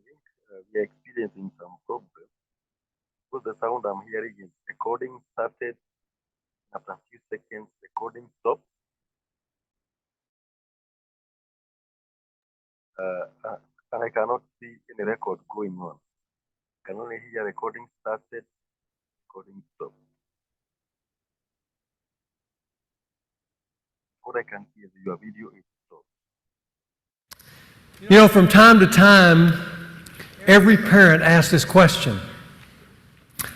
think we are experiencing some problems because the sound I'm hearing is recording started after a few seconds, recording stopped. Uh, and I cannot see any record going on. I can only hear recording started, recording stopped. What I can see is your video is stopped. You know, from time to time, every parent asks this question.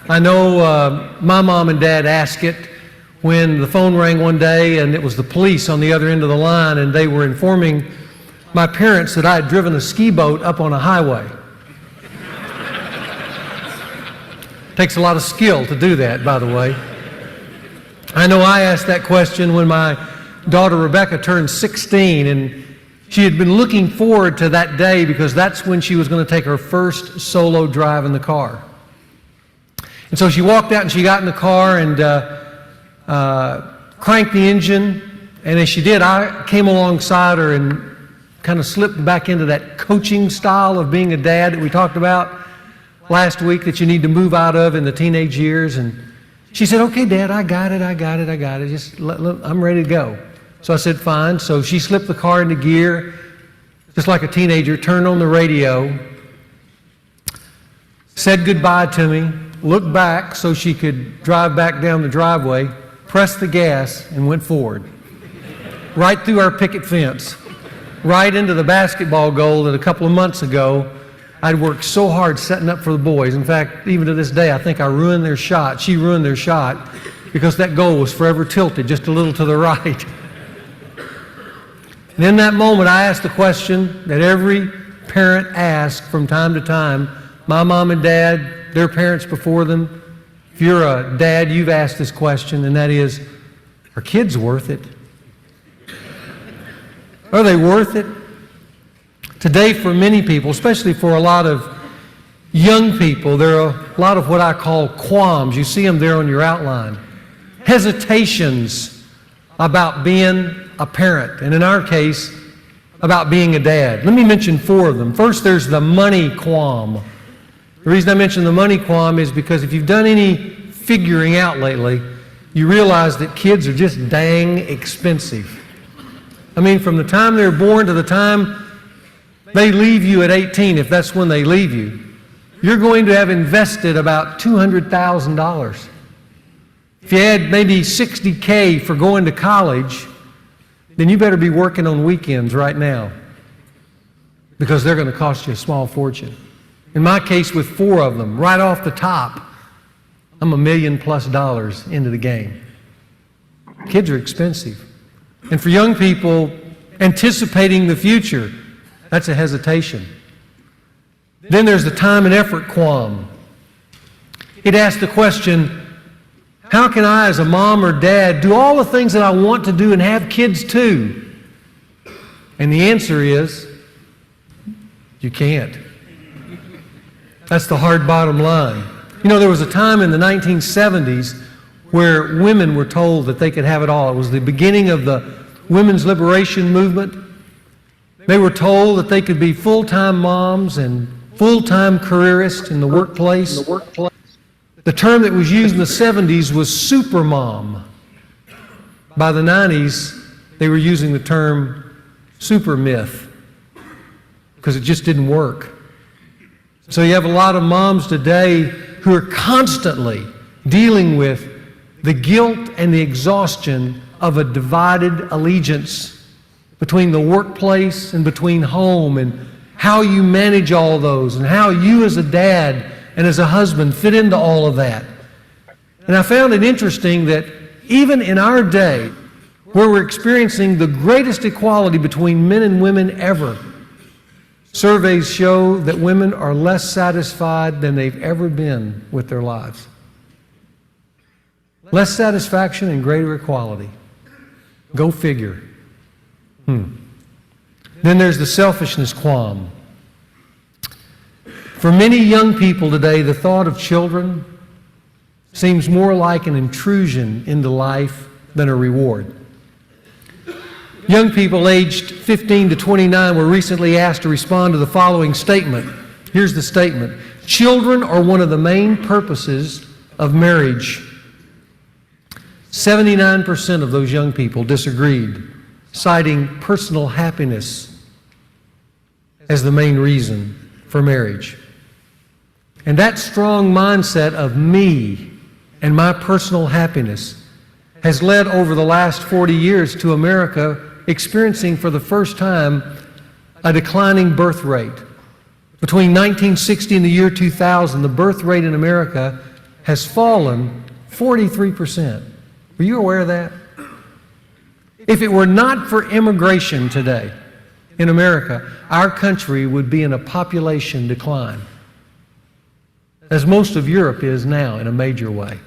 I know my mom and dad asked it when the phone rang one day and it was the police on the other end of the line and they were informing my parents that I had driven a ski boat up on a highway. Takes a lot of skill to do that, by the way. I know I asked that question when my daughter Rebecca turned 16, and she had been looking forward to that day because that's when she was going to take her first solo drive in the car. And so she walked out and she got in the car and cranked the engine, and as she did, I came alongside her and kind of slipped back into that coaching style of being a dad that we talked about last week that you need to move out of in the teenage years. And she said, "Okay, Dad, I got it. Just I'm ready to go." So I said, "Fine." So she slipped the car into gear, just like a teenager, turned on the radio, said goodbye to me, looked back so she could drive back down the driveway, pressed the gas, and went forward. Right through our picket fence, right into the basketball goal that a couple of months ago I'd worked so hard setting up for the boys. In fact, even to this day, I think I ruined their shot. She ruined their shot because that goal was forever tilted just a little to the right. And in that moment, I asked the question that every parent asks from time to time. My mom and dad, their parents before them. If you're a dad, you've asked this question, and that is, are kids worth it? Are they worth it? Today, for many people, especially for a lot of young people, there are a lot of what I call qualms. You see them there on your outline. Hesitations about being a parent, and in our case, about being a dad. Let me mention four of them. First, there's the money qualm. The reason I mention the money qualm is because if you've done any figuring out lately, you realize that kids are just dang expensive. I mean, from the time they're born to the time they leave you at 18, if that's when they leave you, you're going to have invested about $200,000. If you had maybe $60K for going to college, then you better be working on weekends right now because they're going to cost you a small fortune. In my case, with four of them, right off the top, I'm $1 million+ into the game. Kids are expensive. And for young people, anticipating the future, that's a hesitation. Then there's the time and effort qualm. It asks the question, how can I as a mom or dad do all the things that I want to do and have kids too? And the answer is, you can't. That's the hard bottom line. You know, there was a time in the 1970s where women were told that they could have it all. It was the beginning of the women's liberation movement. They were told that they could be full-time moms and full-time careerists in the workplace. The term that was used in the 70s was super mom. By the 90s, they were using the term super myth because it just didn't work. So you have a lot of moms today who are constantly dealing with the guilt and the exhaustion of a divided allegiance between the workplace and between home, and how you manage all those, and how you as a dad and as a husband fit into all of that. And I found it interesting that even in our day, where we're experiencing the greatest equality between men and women ever, surveys show that women are less satisfied than they've ever been with their lives. Less satisfaction and greater equality. Go figure. Then there's the selfishness qualm. For many young people today, the thought of children seems more like an intrusion into life than a reward. Young people aged 15 to 29 were recently asked to respond to the following statement. Here's the statement. Children are one of the main purposes of marriage. 79% of those young people disagreed, citing personal happiness as the main reason for marriage. And that strong mindset of me and my personal happiness has led over the last 40 years to America experiencing for the first time a declining birth rate. Between 1960 and the year 2000, the birth rate in America has fallen 43%. Were you aware of that? If it were not for immigration today in America, our country would be in a population decline, as most of Europe is now in a major way.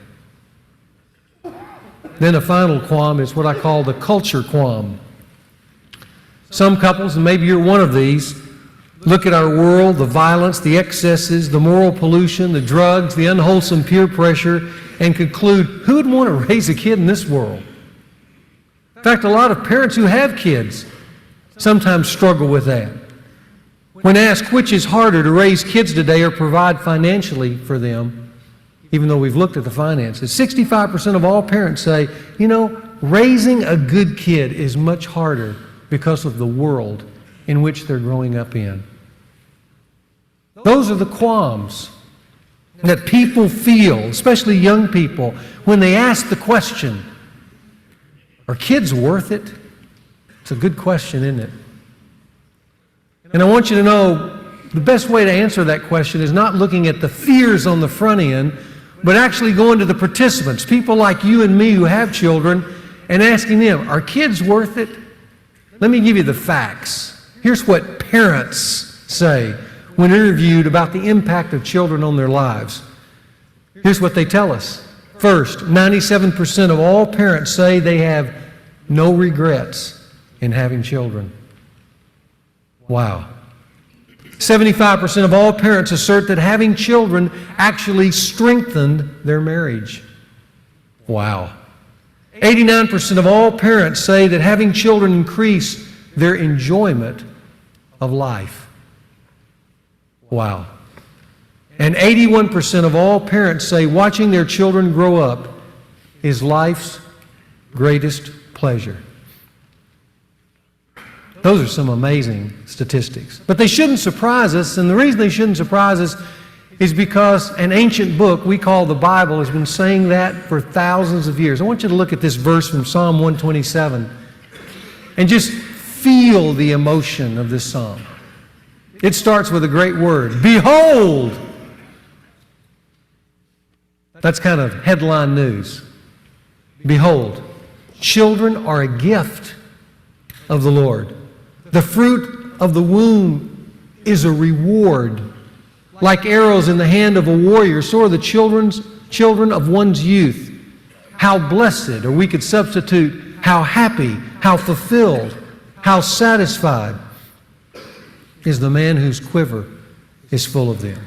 Then a final qualm is what I call the culture qualm. Some couples, and maybe you're one of these, look at our world, the violence, the excesses, the moral pollution, the drugs, the unwholesome peer pressure, and conclude, who would want to raise a kid in this world? In fact, a lot of parents who have kids sometimes struggle with that. When asked which is harder to raise kids today or provide financially for them, even though we've looked at the finances, 65% of all parents say, raising a good kid is much harder because of the world in which they're growing up in. Those are the qualms that people feel, especially young people, when they ask the question, are kids worth it? It's a good question, isn't it? And I want you to know the best way to answer that question is not looking at the fears on the front end, but actually going to the participants, people like you and me who have children, and asking them, are kids worth it? Let me give you the facts. Here's what parents say when interviewed about the impact of children on their lives. Here's what they tell us. First, 97% of all parents say they have no regrets in having children. Wow. 75% of all parents assert that having children actually strengthened their marriage. Wow. 89% of all parents say that having children increased their enjoyment of life. Wow. And 81% of all parents say watching their children grow up is life's greatest pleasure. Those are some amazing statistics. But they shouldn't surprise us, and the reason they shouldn't surprise us is because an ancient book we call the Bible has been saying that for thousands of years. I want you to look at this verse from Psalm 127 and just feel the emotion of this psalm. It starts with a great word, behold! That's kind of headline news. Behold, children are a gift of the Lord. The fruit of the womb is a reward. Like arrows in the hand of a warrior, so are the children of one's youth. How blessed, or we could substitute, how happy, how fulfilled, how satisfied is the man whose quiver is full of them.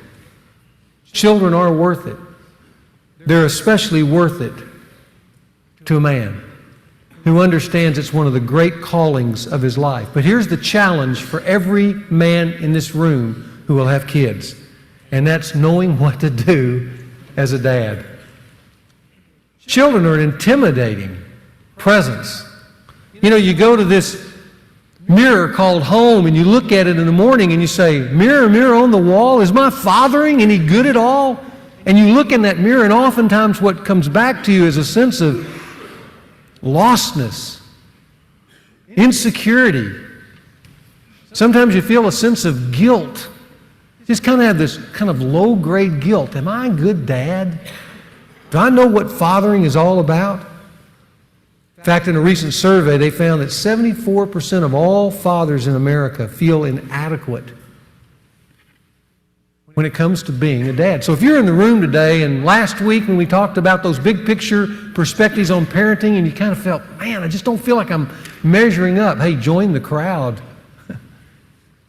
Children are worth it. They're especially worth it to a man who understands it's one of the great callings of his life. But here's the challenge for every man in this room who will have kids, and that's knowing what to do as a dad. Children are an intimidating presence. You go to this mirror called home and you look at it in the morning and you say, mirror, mirror on the wall, is my fathering any good at all? And you look in that mirror and oftentimes what comes back to you is a sense of lostness, insecurity. Sometimes you feel a sense of guilt. You just kind of have this kind of low-grade guilt. Am I a good dad? Do I know what fathering is all about? In fact, in a recent survey, they found that 74% of all fathers in America feel inadequate when it comes to being a dad. So if you're in the room today, and last week when we talked about those big picture perspectives on parenting, and you kind of felt, man, I just don't feel like I'm measuring up. Hey, join the crowd.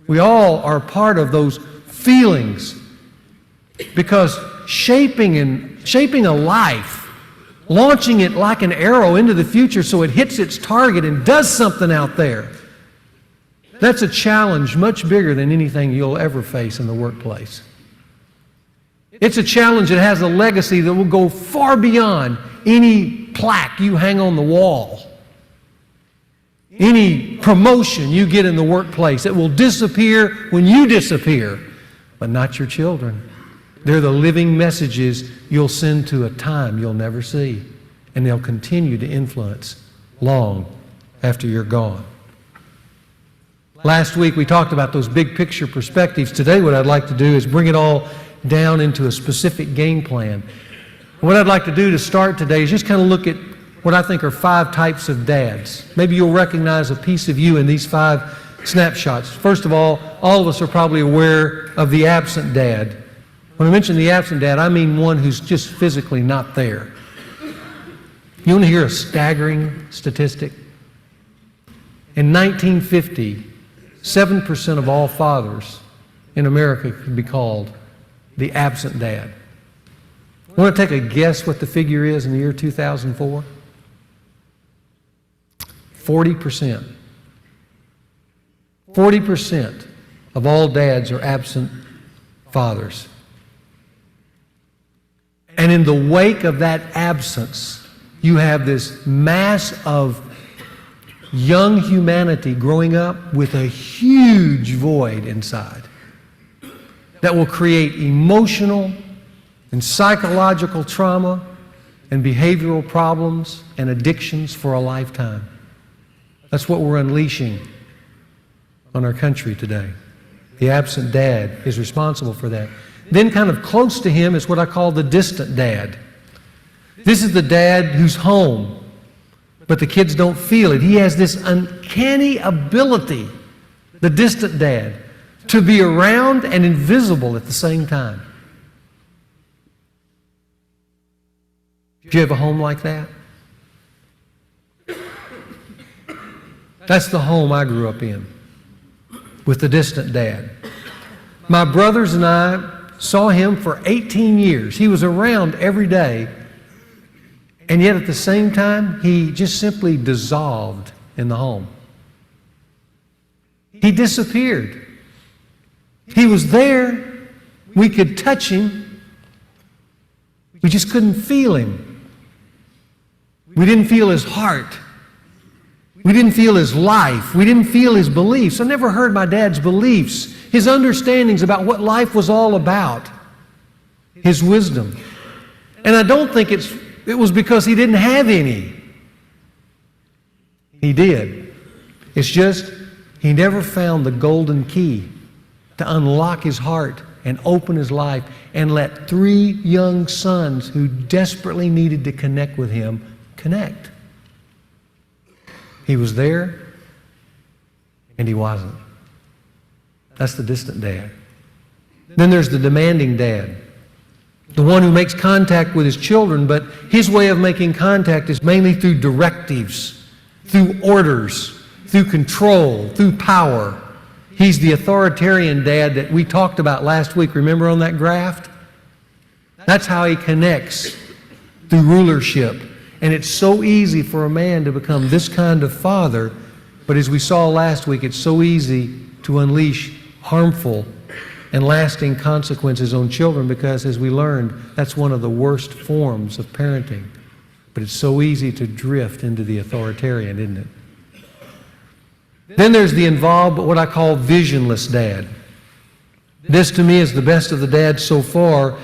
We all are part of those feelings, because shaping a life, launching it like an arrow into the future so it hits its target and does something out there, That's a challenge much bigger than anything you'll ever face in the workplace. It's a challenge that has a legacy that will go far beyond any plaque you hang on the wall, any promotion you get in the workplace. It will disappear when you disappear, but not your children. They're the living messages you'll send to a time you'll never see, and they'll continue to influence long after you're gone. Last week we talked about those big picture perspectives. Today what I'd like to do is bring it all down into a specific game plan. What I'd like to do to start today is just kind of look at what I think are 5 types of dads. Maybe you'll recognize a piece of you in these 5 snapshots. First of all of us are probably aware of the absent dad. When I mention the absent dad, I mean one who's just physically not there. You want to hear a staggering statistic? In 1950, 7% of all fathers in America could be called the absent dad. Want to take a guess what the figure is in the year 2004? 40%. 40% of all dads are absent fathers. And in the wake of that absence, you have this mass of young humanity growing up with a huge void inside that will create emotional and psychological trauma and behavioral problems and addictions for a lifetime. That's what we're unleashing on our country today. The absent dad is responsible for that. Then kind of close to him is what I call the distant dad. This is the dad who's home, but the kids don't feel it. He has this uncanny ability, the distant dad, to be around and invisible at the same time. Do you have a home like that? That's the home I grew up in, with the distant dad. My brothers and I saw him for 18 years. He was around every day, and yet at the same time, he just simply dissolved in the home. He disappeared. He was there. We could touch him. We just couldn't feel him. We didn't feel his heart. We didn't feel his life. We didn't feel his beliefs. I never heard my dad's beliefs, his understandings about what life was all about, his wisdom. And I don't think it was because he didn't have any. He did. It's just he never found the golden key to unlock his heart and open his life and let 3 young sons who desperately needed to connect with him connect. He was there, and he wasn't. That's the distant dad. Then there's the demanding dad, the one who makes contact with his children, but his way of making contact is mainly through directives, through orders, through control, through power. He's the authoritarian dad that we talked about last week. Remember on that graph? That's how he connects, through rulership. And it's so easy for a man to become this kind of father, but as we saw last week, it's so easy to unleash harmful and lasting consequences on children because, as we learned, that's one of the worst forms of parenting. But it's so easy to drift into the authoritarian, isn't it? Then there's the involved, but what I call visionless dad. This, to me, is the best of the dads so far,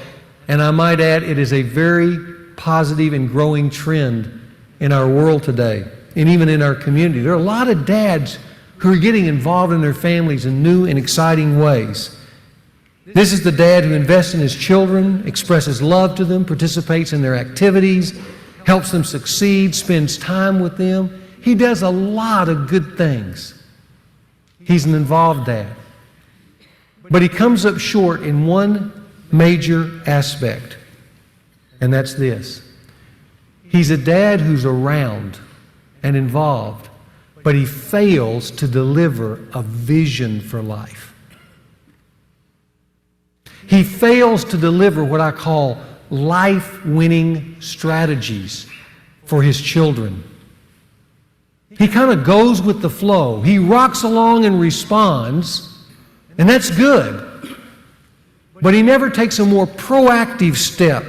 and I might add, it is a very positive and growing trend in our world today, and even in our community. There are a lot of dads who are getting involved in their families in new and exciting ways. This is the dad who invests in his children, expresses love to them, participates in their activities, helps them succeed, spends time with them. He does a lot of good things. He's an involved dad. But he comes up short in one major aspect, and that's this. He's a dad who's around and involved, but he fails to deliver a vision for life. He fails to deliver what I call life-winning strategies for his children. He kind of goes with the flow. He rocks along and responds, and that's good. But he never takes a more proactive step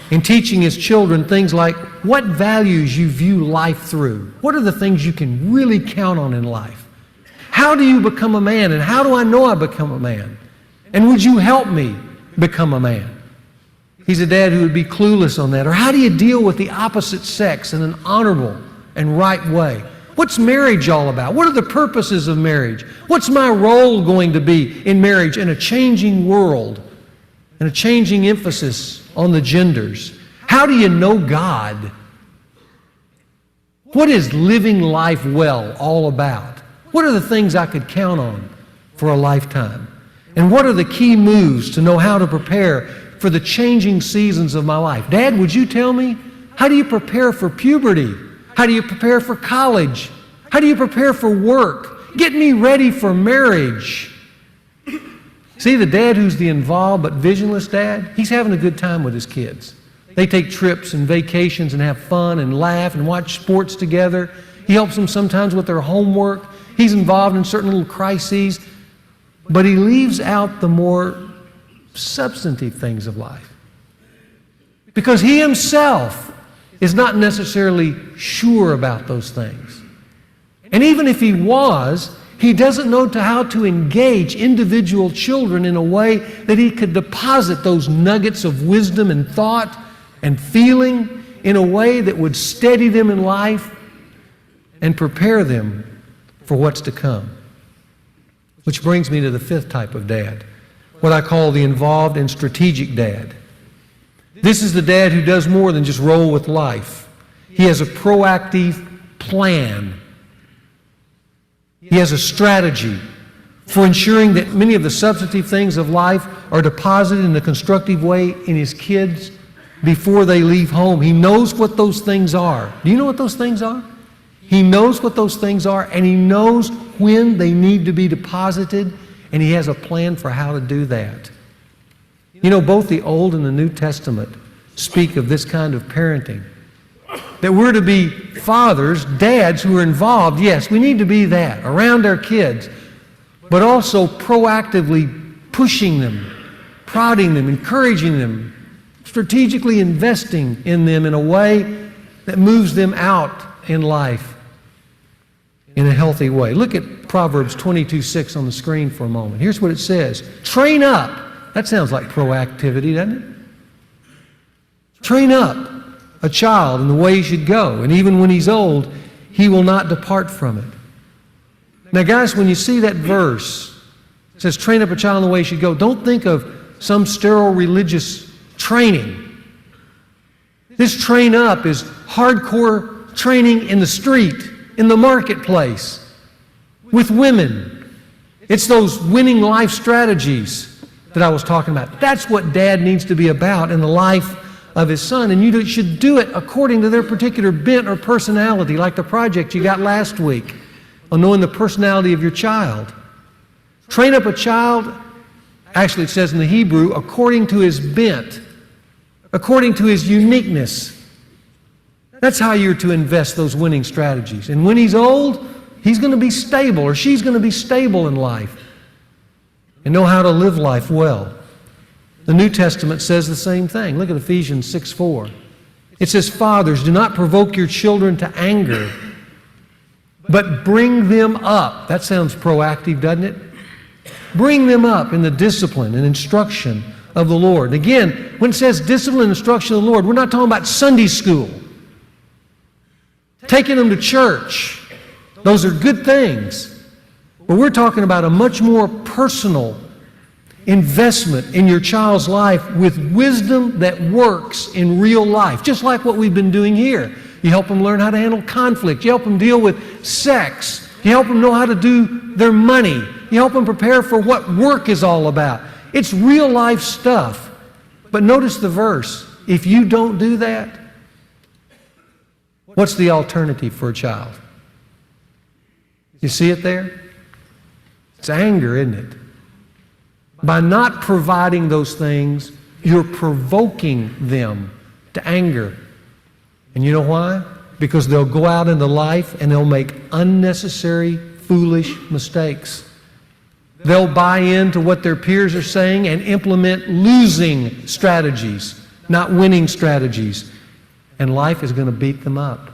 in teaching his children things like what values you view life through. What are the things you can really count on in life? How do you become a man, and how do I know I become a man? And would you help me become a man? He's a dad who would be clueless on that. Or how do you deal with the opposite sex in an honorable and right way? What's marriage all about? What are the purposes of marriage? What's my role going to be in marriage in a changing world and a changing emphasis on the genders? How do you know God? What is living life well all about? What are the things I could count on for a lifetime? And what are the key moves to know how to prepare for the changing seasons of my life? Dad, would you tell me? How do you prepare for puberty? How do you prepare for college? How do you prepare for work? Get me ready for marriage. See, the dad who's the involved but visionless dad, he's having a good time with his kids. They take trips and vacations and have fun and laugh and watch sports together. He helps them sometimes with their homework. He's involved in certain little crises. But he leaves out the more substantive things of life. Because he himself is not necessarily sure about those things. And even if he was, he doesn't know how to engage individual children in a way that he could deposit those nuggets of wisdom and thought and feeling in a way that would steady them in life and prepare them for what's to come. Which brings me to the fifth type of dad, what I call the involved and strategic dad. This is the dad who does more than just roll with life. He has a proactive plan. He has a strategy for ensuring that many of the substantive things of life are deposited in a constructive way in his kids before they leave home. He knows what those things are. Do you know what those things are? He knows what those things are, and he knows when they need to be deposited, and he has a plan for how to do that. You know, both the Old and the New Testament speak of this kind of parenting. That we're to be fathers, dads who are involved. Yes, we need to be that, around our kids, but also proactively pushing them, prodding them, encouraging them, strategically investing in them in a way that moves them out in life in a healthy way. Look at Proverbs 22:6 on the screen for a moment. Here's what it says. Train up. That sounds like proactivity, doesn't it? Train up a child in the way he should go, and even when he's old, he will not depart from it. Now, guys, when you see that verse, it says train up a child in the way he should go, don't think of some sterile religious training. This train up is hardcore training in the street, in the marketplace, with women. It's those winning life strategies that I was talking about. That's what dad needs to be about in the life of his son, and you should do it according to their particular bent or personality, like the project you got last week on knowing the personality of your child. Train up a child, actually it says in the Hebrew, according to his bent, according to his uniqueness. That's how you're to invest those winning strategies. And when he's old, he's going to be stable, or she's going to be stable in life and know how to live life well. The New Testament says the same thing. Look at Ephesians 6:4. It says, fathers, do not provoke your children to anger, but bring them up. That sounds proactive, doesn't it? Bring them up in the discipline and instruction of the Lord. Again, when it says discipline and instruction of the Lord, we're not talking about Sunday school. Taking them to church. Those are good things. But we're talking about a much more personal investment in your child's life with wisdom that works in real life, just like what we've been doing here. You help them learn how to handle conflict. You help them deal with sex. You help them know how to do their money. You help them prepare for what work is all about. It's real life stuff. But notice the verse. If you don't do that, what's the alternative for a child? You see it there? It's anger, isn't it? By not providing those things, you're provoking them to anger. And you know why? because they'll go out into life and they'll make unnecessary, foolish mistakes. They'll buy into what their peers are saying and implement losing strategies, not winning strategies. And life is going to beat them up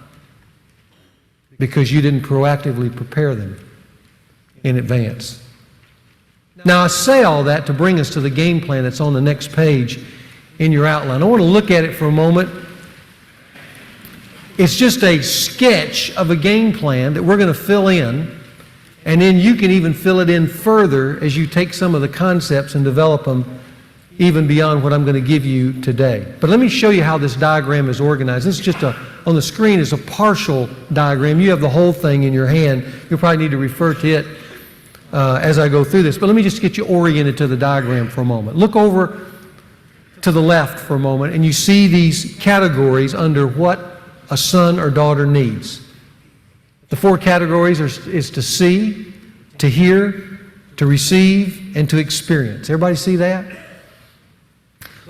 because you didn't proactively prepare them in advance. Now, I say all that to bring us to the game plan that's on the next page in your outline. I want to look at it for a moment. It's just a sketch of a game plan that we're going to fill in, and then you can even fill it in further as you take some of the concepts and develop them even beyond what I'm going to give you today. But let me show you how this diagram is organized. This is just on the screen is a partial diagram. You have the whole thing in your hand. You'll probably need to refer to it as I go through this. But let me just get you oriented to the diagram for a moment. Look over to the left for a moment, and you see these categories under what a son or daughter needs. The four categories is to see, to hear, to receive, and to experience. Everybody see that?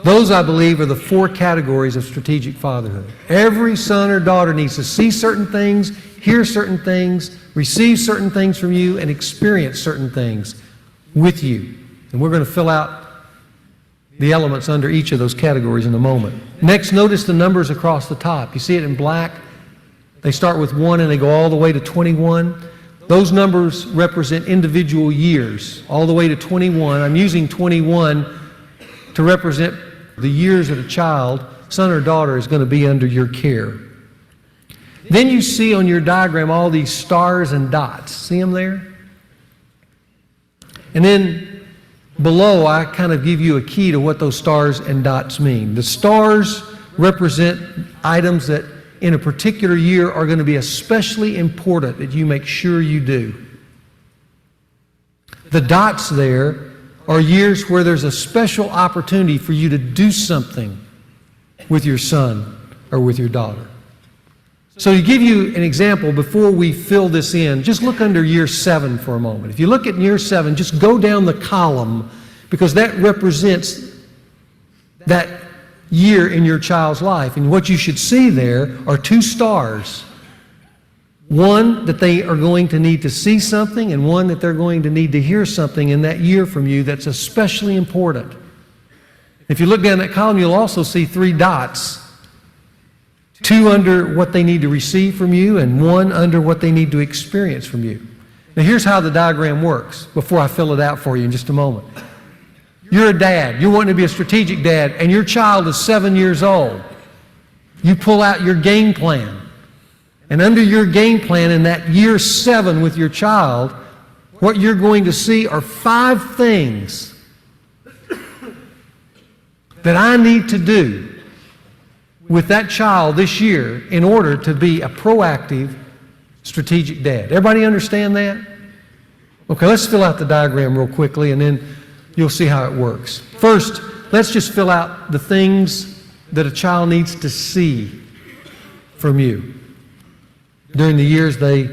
Those, I believe, are the four categories of strategic fatherhood. Every son or daughter needs to see certain things, hear certain things, receive certain things from you, and experience certain things with you. And we're going to fill out the elements under each of those categories in a moment. Next, notice the numbers across the top. You see it in black? They start with 1 and they go all the way to 21. Those numbers represent individual years, all the way to 21. I'm using 21 to represent the years that a child, son or daughter, is going to be under your care. Then you see on your diagram all these stars and dots. See them there? And then below, I kind of give you a key to what those stars and dots mean. The stars represent items that in a particular year are going to be especially important that you make sure you do. The dots there are years where there's a special opportunity for you to do something with your son or with your daughter. So to give you an example, before we fill this in, just look under year 7 for a moment. If you look at year 7, just go down the column, because that represents that year in your child's life. And what you should see there are 2 stars. One, that they are going to need to see something, and one that they're going to need to hear something in that year from you that's especially important. If you look down that column, you'll also see 3 dots. 2 under what they need to receive from you, and 1 under what they need to experience from you. Now here's how the diagram works before I fill it out for you in just a moment. You're a dad. You're wanting to be a strategic dad, and your child is 7 years old. You pull out your game plan. And under your game plan in that year 7 with your child, what you're going to see are 5 things that I need to do with that child this year in order to be a proactive, strategic dad. Everybody understand that? Okay, let's fill out the diagram real quickly, and then you'll see how it works. First, let's just fill out the things that a child needs to see from you during the years they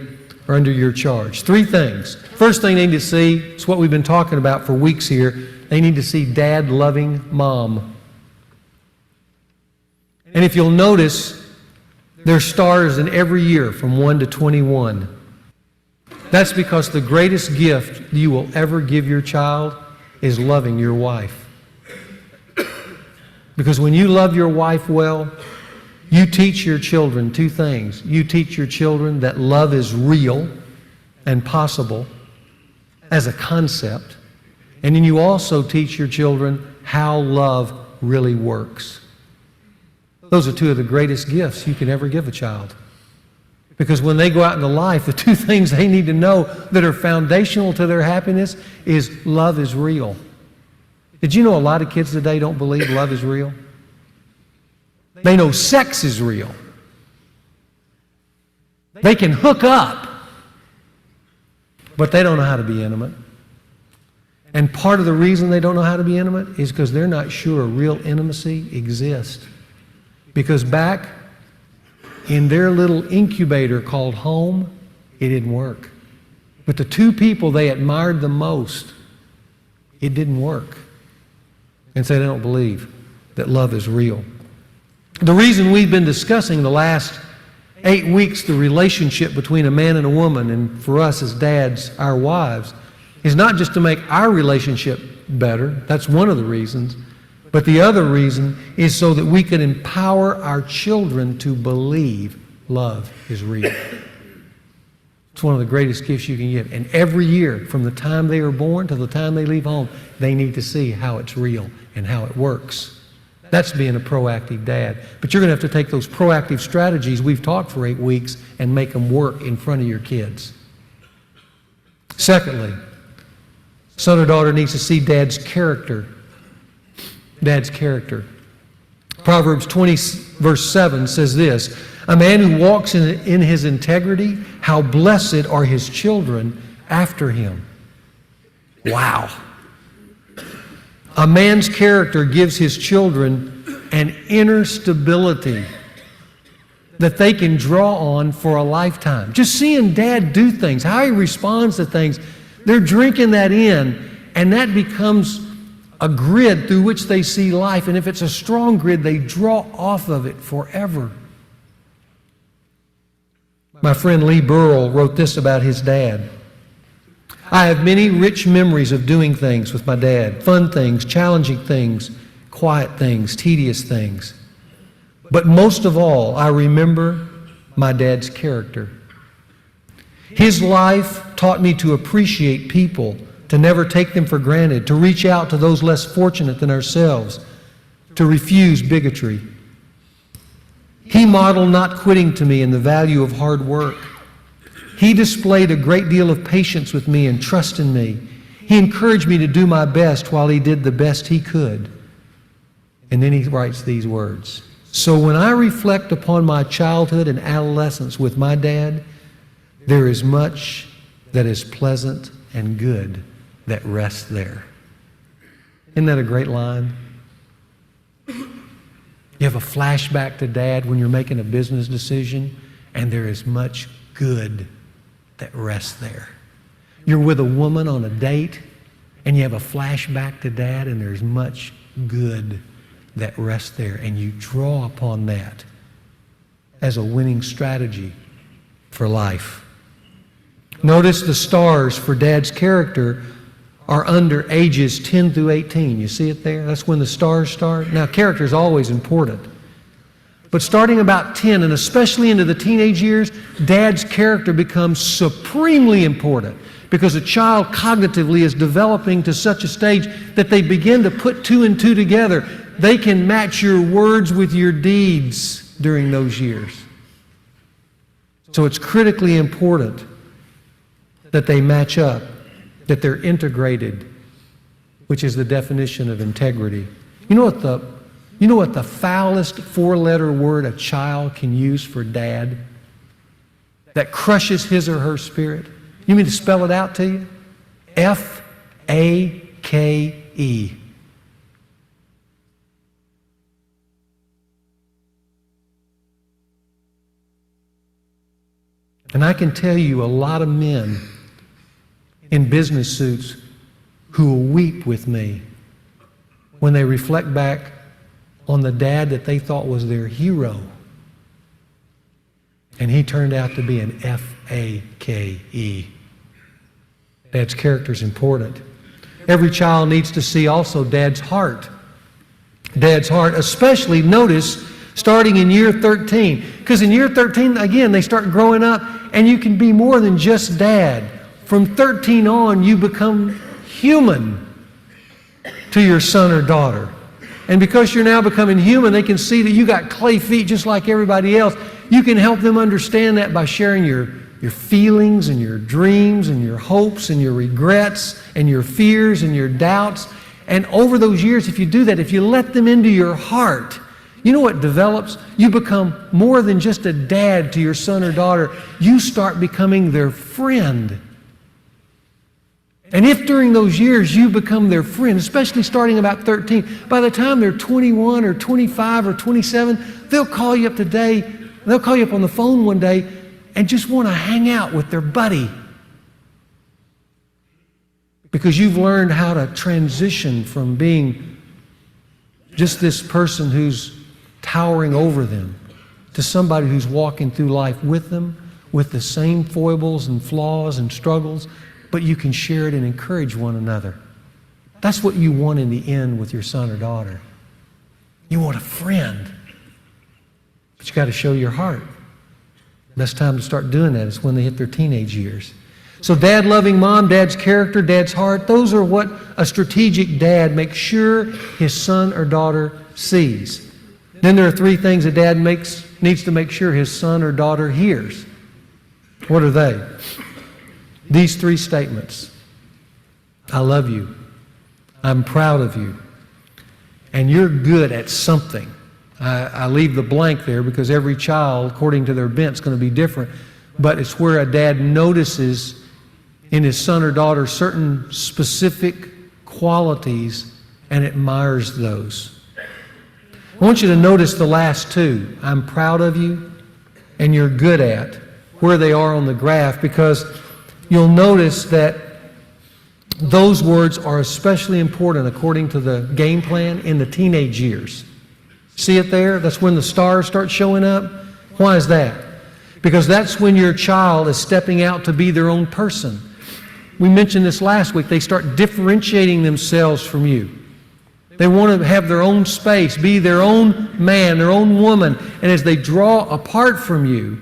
are under your charge. 3 things. First thing they need to see, it's what we've been talking about for weeks here, they need to see dad loving mom. And if you'll notice, there's stars in every year from 1 to 21. That's because the greatest gift you will ever give your child is loving your wife. Because when you love your wife well, you teach your children 2 things. You teach your children that love is real and possible as a concept. And then you also teach your children how love really works. Those are 2 of the greatest gifts you can ever give a child. Because when they go out into life, the 2 things they need to know that are foundational to their happiness is love is real. Did you know a lot of kids today don't believe love is real? They know sex is real. They can hook up, but they don't know how to be intimate. And part of the reason they don't know how to be intimate is because they're not sure real intimacy exists. Because back in their little incubator called home, it didn't work. But the 2 people they admired the most, it didn't work. And so they don't believe that love is real. The reason we've been discussing the last 8 weeks, the relationship between a man and a woman, and for us as dads, our wives, is not just to make our relationship better. That's one of the reasons. But the other reason is so that we can empower our children to believe love is real. It's one of the greatest gifts you can give. And every year, from the time they are born to the time they leave home, they need to see how it's real and how it works. That's being a proactive dad. But you're going to have to take those proactive strategies we've taught for 8 weeks and make them work in front of your kids. Secondly, son or daughter needs to see dad's character. Dad's character. Proverbs 20, verse 7 says this, "A man who walks in his integrity, how blessed are his children after him." Wow. A man's character gives his children an inner stability that they can draw on for a lifetime. Just seeing dad do things, how he responds to things, they're drinking that in, and that becomes a grid through which they see life. And if it's a strong grid, they draw off of it forever. My friend Lee Burrell wrote this about his dad. "I have many rich memories of doing things with my dad, fun things, challenging things, quiet things, tedious things. But most of all, I remember my dad's character. His life taught me to appreciate people, to never take them for granted, to reach out to those less fortunate than ourselves, to refuse bigotry. He modeled not quitting to me and the value of hard work. He displayed a great deal of patience with me and trust in me. He encouraged me to do my best while he did the best he could." And then he writes these words, "So when I reflect upon my childhood and adolescence with my dad, there is much that is pleasant and good that rests there." Isn't that a great line? You have a flashback to dad when you're making a business decision, and there is much good that rests there. You're with a woman on a date, and you have a flashback to dad, and there's much good that rests there, and you draw upon that as a winning strategy for life. Notice the stars for dad's character are under ages 10 through 18. You see it there? That's when the stars start. Now, character is always important. But starting about 10, and especially into the teenage years, dad's character becomes supremely important because a child cognitively is developing to such a stage that they begin to put 2 and 2 together. They can match your words with your deeds during those years. So it's critically important that they match up, that they're integrated, which is the definition of integrity. You know what the foulest 4-letter word a child can use for dad that crushes his or her spirit? You mean to spell it out to you? F-A-K-E. And I can tell you a lot of men in business suits who will weep with me when they reflect back on the dad that they thought was their hero. And he turned out to be an F-A-K-E. Dad's character is important. Every child needs to see also dad's heart. Dad's heart, especially, notice, starting in year 13. Because in year 13, again, they start growing up, and you can be more than just dad. From 13 on, you become human to your son or daughter. And because you're now becoming human, they can see that you got clay feet just like everybody else. You can help them understand that by sharing your feelings and your dreams and your hopes and your regrets and your fears and your doubts. And over those years, if you do that, if you let them into your heart, you know what develops? You become more than just a dad to your son or daughter. You start becoming their friend. And if during those years you become their friend, especially starting about 13, by the time they're 21 or 25 or 27, they'll call you up on the phone one day and just want to hang out with their buddy. Because you've learned how to transition from being just this person who's towering over them to somebody who's walking through life with them, with the same foibles and flaws and struggles, but you can share it and encourage one another. That's what you want in the end with your son or daughter. You want a friend, but you got to show your heart. Best time to start doing that is when they hit their teenage years. So dad loving mom, dad's character, dad's heart, those are what a strategic dad makes sure his son or daughter sees. Then there are three things a dad needs to make sure his son or daughter hears. What are they? These three statements. I love you. I'm proud of you. And you're good at something. I leave the blank there because every child, according to their bent, is going to be different. But it's where a dad notices in his son or daughter certain specific qualities and admires those. I want you to notice the last two. I'm proud of you and you're good at, where they are on the graph, because you'll notice that those words are especially important according to the game plan in the teenage years. See it there? That's when the stars start showing up. Why is that? Because that's when your child is stepping out to be their own person. We mentioned this last week. They start differentiating themselves from you. They want to have their own space, be their own man, their own woman. And as they draw apart from you,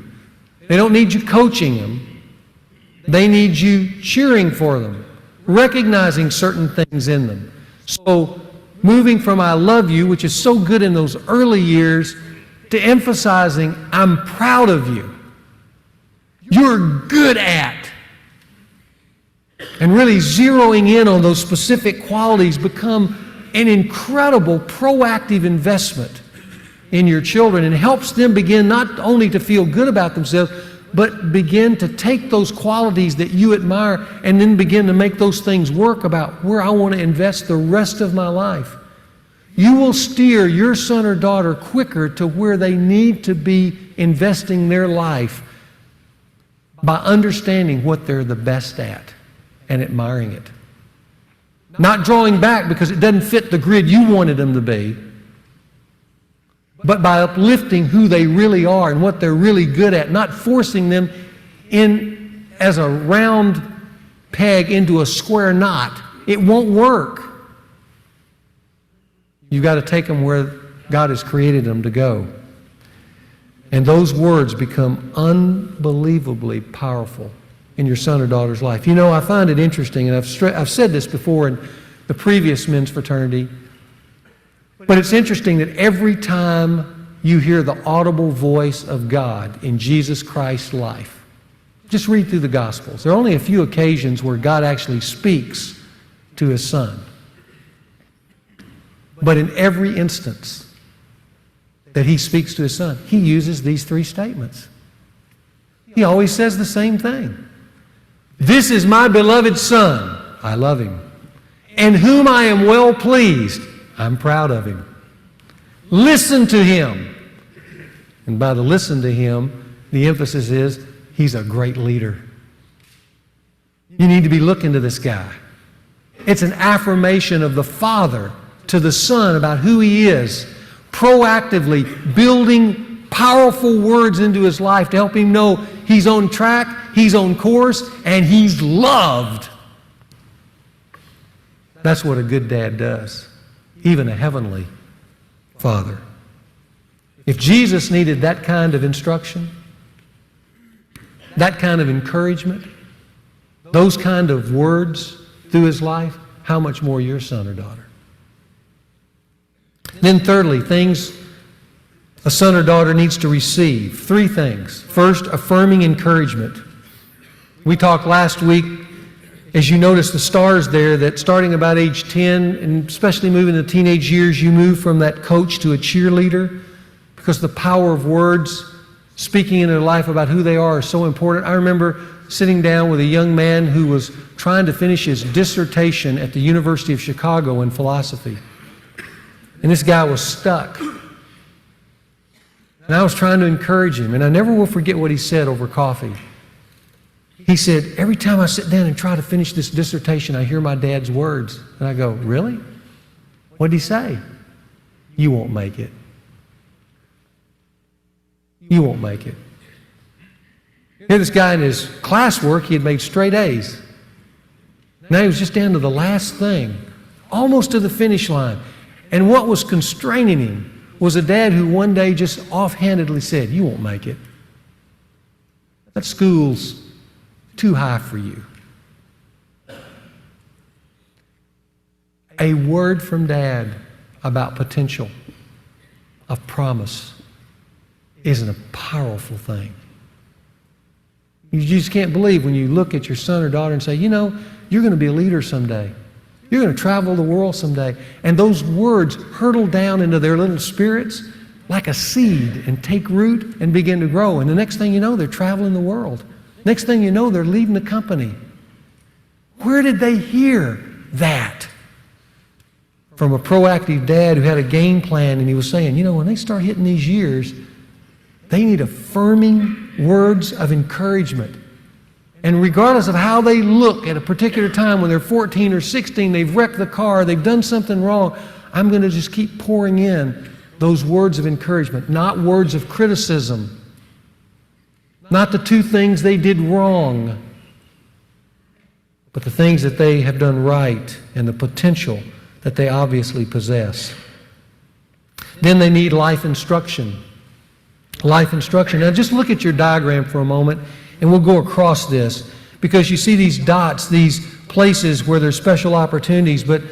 they don't need you coaching them. They need you cheering for them, recognizing certain things in them. So moving from I love you, which is so good in those early years, to emphasizing I'm proud of you. You're good at. And really zeroing in on those specific qualities become an incredible proactive investment in your children, and helps them begin not only to feel good about themselves, but begin to take those qualities that you admire and then begin to make those things work about where I want to invest the rest of my life. You will steer your son or daughter quicker to where they need to be investing their life by understanding what they're the best at and admiring it. Not drawing back because it doesn't fit the grid you wanted them to be, but by uplifting who they really are and what they're really good at, not forcing them in as a round peg into a square knot. It won't work. You've got to take them where God has created them to go. And those words become unbelievably powerful in your son or daughter's life. You know, I find it interesting, and I've said this before in the previous men's fraternity, but it's interesting that every time you hear the audible voice of God in Jesus Christ's life, just read through the Gospels. There are only a few occasions where God actually speaks to His Son. But in every instance that He speaks to His Son, He uses these three statements. He always says the same thing. This is my beloved Son, I love Him, in whom I am well pleased, I'm proud of Him. Listen to Him. And by the listen to Him, the emphasis is He's a great leader. You need to be looking to this guy. It's an affirmation of the Father to the Son about who He is, proactively building powerful words into his life to help him know he's on track, he's on course, and he's loved. That's what a good dad does, even a heavenly Father. If Jesus needed that kind of instruction, that kind of encouragement, those kind of words through his life, how much more your son or daughter? Then thirdly, things a son or daughter needs to receive. Three things. First, affirming encouragement. We talked last week, as you notice the stars there, that starting about age 10, and especially moving to teenage years, you move from that coach to a cheerleader, because the power of words, speaking in their life about who they are is so important. I remember sitting down with a young man who was trying to finish his dissertation at the University of Chicago in philosophy. And this guy was stuck. And I was trying to encourage him, and I never will forget what he said over coffee. He said, every time I sit down and try to finish this dissertation, I hear my dad's words. And I go, really? What did he say? You won't make it. You won't make it. Here, this guy in his classwork, he had made straight A's. Now he was just down to the last thing, almost to the finish line. And what was constraining him was a dad who one day just offhandedly said, you won't make it. That school's too high for you. A word from Dad about potential, of promise, isn't a powerful thing. You just can't believe when you look at your son or daughter and say, you know, you're going to be a leader someday. You're going to travel the world someday. And those words hurtle down into their little spirits like a seed and take root and begin to grow. And the next thing you know, they're traveling the world. Next thing you know, they're leading the company. Where did they hear that? From a proactive dad who had a game plan, and he was saying, you know, when they start hitting these years, they need affirming words of encouragement. And regardless of how they look at a particular time, when they're 14 or 16, they've wrecked the car, they've done something wrong, I'm going to just keep pouring in those words of encouragement, not words of criticism, not the two things they did wrong, but the things that they have done right and the potential that they obviously possess. Then they need life instruction. Life instruction. Now just look at your diagram for a moment, and we'll go across this, because you see these dots, these places where there's special opportunities, but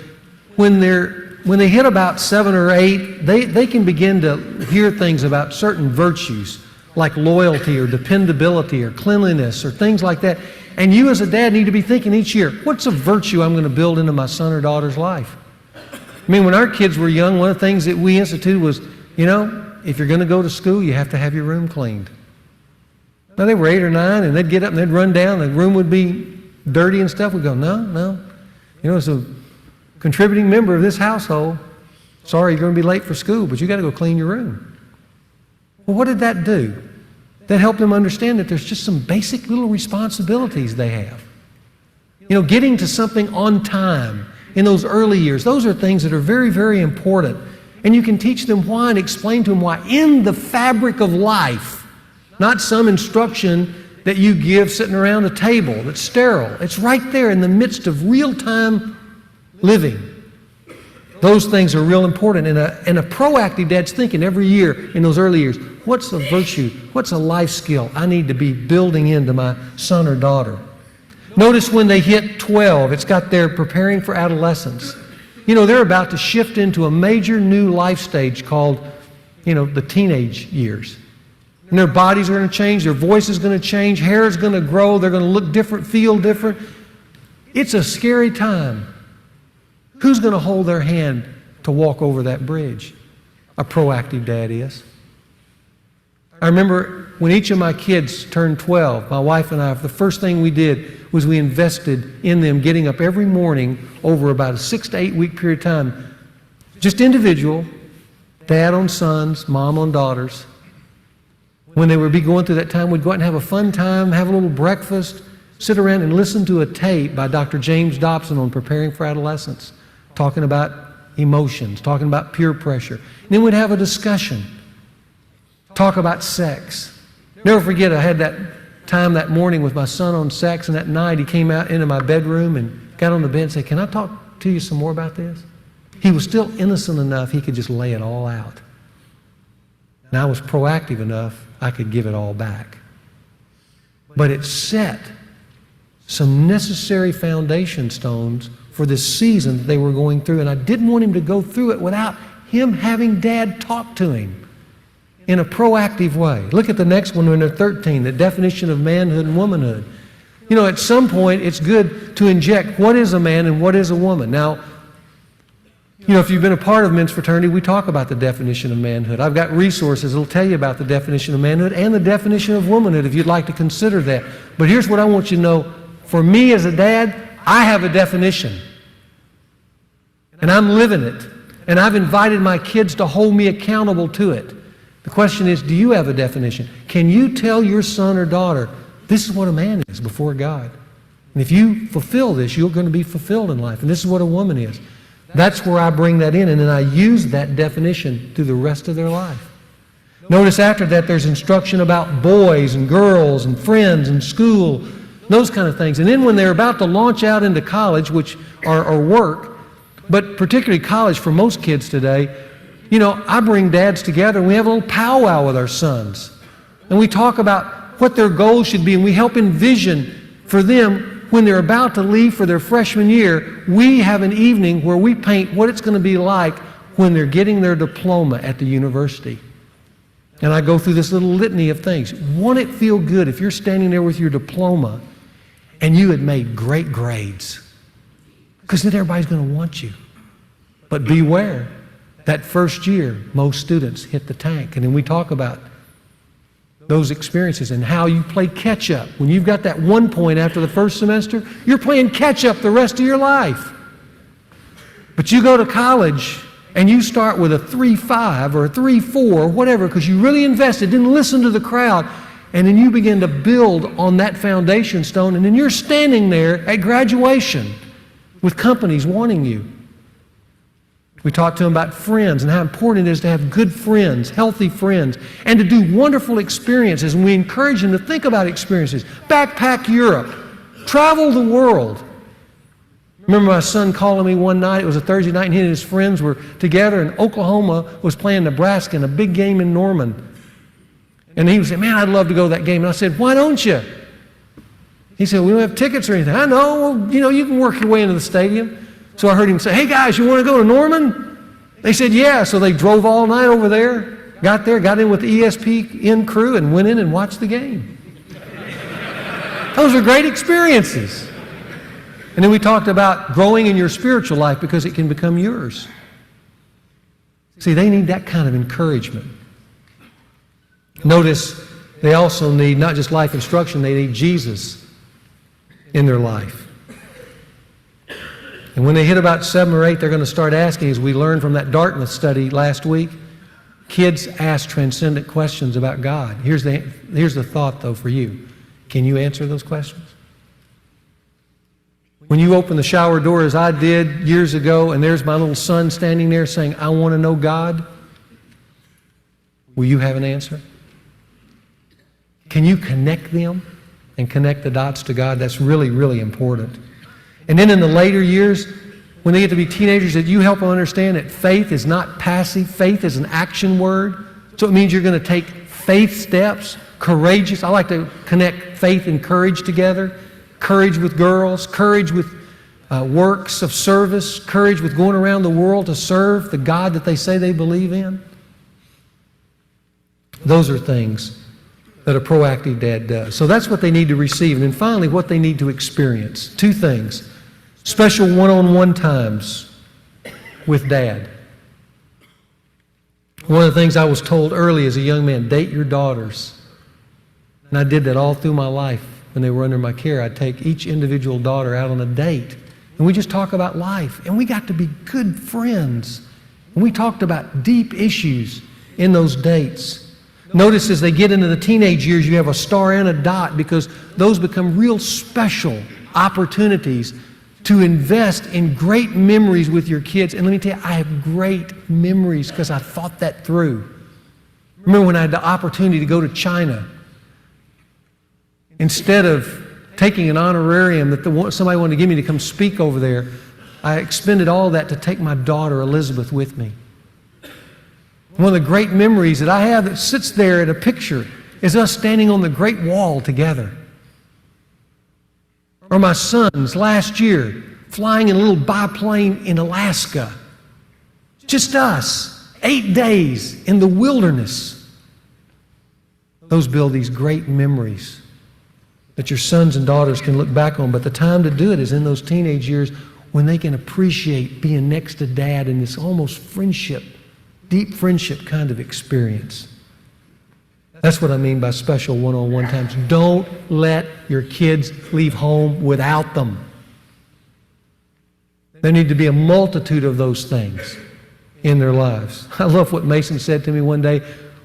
when they hit about 7 or 8, they can begin to hear things about certain virtues, like loyalty or dependability or cleanliness or things like that. And you as a dad need to be thinking each year, what's a virtue I'm going to build into my son or daughter's life? I mean, when our kids were young, one of the things that we instituted was, you know, if you're going to go to school, you have to have your room cleaned. Now, they were 8 or 9, and they'd get up and they'd run down, the room would be dirty and stuff. We'd go, no. You know, as a contributing member of this household, sorry, you're going to be late for school, but you got to go clean your room. Well, what did that do? That helped them understand that there's just some basic little responsibilities they have. You know, getting to something on time in those early years, those are things that are very, very important. And you can teach them why and explain to them why in the fabric of life, not some instruction that you give sitting around a table that's sterile. It's right there in the midst of real-time living. Those things are real important. And a proactive dad's thinking every year in those early years, what's a virtue, what's a life skill I need to be building into my son or daughter? Notice when they hit 12, it's got their preparing for adolescence. You know, they're about to shift into a major new life stage called, you know, the teenage years. And their bodies are going to change, their voice is going to change, hair is going to grow, they're going to look different, feel different. It's a scary time. Who's going to hold their hand to walk over that bridge? A proactive dad is. I remember when each of my kids turned 12, my wife and I, the first thing we did was we invested in them getting up every morning over about a 6 to 8 week period of time, just individual, dad on sons, mom on daughters. When they would be going through that time, we'd go out and have a fun time, have a little breakfast, sit around and listen to a tape by Dr. James Dobson on preparing for adolescence, talking about emotions, talking about peer pressure. And then we'd have a discussion, talk about sex. Never forget, I had that time that morning with my son on sex, and that night he came out into my bedroom and got on the bed and said, can I talk to you some more about this? He was still innocent enough he could just lay it all out. And I was proactive enough I could give it all back. But it set some necessary foundation stones for this season that they were going through, and I didn't want him to go through it without him having Dad talk to him in a proactive way. Look at the next one when they're 13, the definition of manhood and womanhood. You know, at some point, it's good to inject what is a man and what is a woman. Now, you know, if you've been a part of men's fraternity, we talk about the definition of manhood. I've got resources that will tell you about the definition of manhood and the definition of womanhood if you'd like to consider that. But here's what I want you to know. For me as a dad, I have a definition. And I'm living it. And I've invited my kids to hold me accountable to it. The question is, do you have a definition? Can you tell your son or daughter, this is what a man is before God? And if you fulfill this, you're going to be fulfilled in life. And this is what a woman is. That's where I bring that in, and then I use that definition through the rest of their life. Notice after that there's instruction about boys and girls and friends and school, those kind of things. And then when they're about to launch out into college, which are work, but particularly college for most kids today, you know, I bring dads together and we have a little powwow with our sons. And we talk about what their goals should be, and we help envision for them when they're about to leave for their freshman year. We have an evening where we paint what it's going to be like when they're getting their diploma at the university. And I go through this little litany of things. Won't it feel good if you're standing there with your diploma and you had made great grades? Because then everybody's going to want you. But beware, that first year, most students hit the tank. And then we talk about those experiences and how you play catch-up. When you've got that 1 point after the first semester, you're playing catch-up the rest of your life. But you go to college and you start with a 3.5 or a 3.4 or whatever because you really invested, didn't listen to the crowd, and then you begin to build on that foundation stone, and then you're standing there at graduation with companies wanting you. We talked to them about friends and how important it is to have good friends, healthy friends, and to do wonderful experiences. And we encourage them to think about experiences. Backpack Europe. Travel the world. Remember my son calling me one night. It was a Thursday night, and he and his friends were together, and Oklahoma was playing Nebraska in a big game in Norman. And he was saying, man, I'd love to go to that game. And I said, why don't you? He said, we don't have tickets or anything. I know. Well, you know, you can work your way into the stadium. So I heard him say, hey guys, you want to go to Norman? They said, yeah. So they drove all night over there, got in with the ESPN crew and went in and watched the game. Those are great experiences. And then we talked about growing in your spiritual life because it can become yours. See, they need that kind of encouragement. Notice they also need not just life instruction, they need Jesus in their life. And when they hit about 7 or 8, they're going to start asking, as we learned from that Dartmouth study last week, kids ask transcendent questions about God. Here's the thought, though, for you. Can you answer those questions? When you open the shower door, as I did years ago, and there's my little son standing there saying, I want to know God, will you have an answer? Can you connect them and connect the dots to God? That's really, really important. And then in the later years, when they get to be teenagers, that you help them understand that faith is not passive. Faith is an action word. So it means you're going to take faith steps, courageous. I like to connect faith and courage together. Courage with girls, courage with works of service, courage with going around the world to serve the God that they say they believe in. Those are things that a proactive dad does. So that's what they need to receive. And then finally, what they need to experience. 2 things. Special one-on-one times with Dad. One of the things I was told early as a young man, date your daughters. And I did that all through my life. When they were under my care, I'd take each individual daughter out on a date. And we just talk about life. And we got to be good friends. And we talked about deep issues in those dates. Notice as they get into the teenage years, you have a star and a dot because those become real special opportunities to invest in great memories with your kids. And let me tell you, I have great memories because I thought that through. Remember when I had the opportunity to go to China. Instead of taking an honorarium that somebody wanted to give me to come speak over there, I expended all that to take my daughter Elizabeth with me. One of the great memories that I have that sits there in a picture is us standing on the Great Wall together. Or my sons last year flying in a little biplane in Alaska. Just us, 8 days in the wilderness. Those build these great memories that your sons and daughters can look back on. But the time to do it is in those teenage years when they can appreciate being next to Dad in this almost friendship, deep friendship kind of experience. That's what I mean by special one-on-one times. Don't let your kids leave home without them. There need to be a multitude of those things in their lives. I love what Mason said to me one day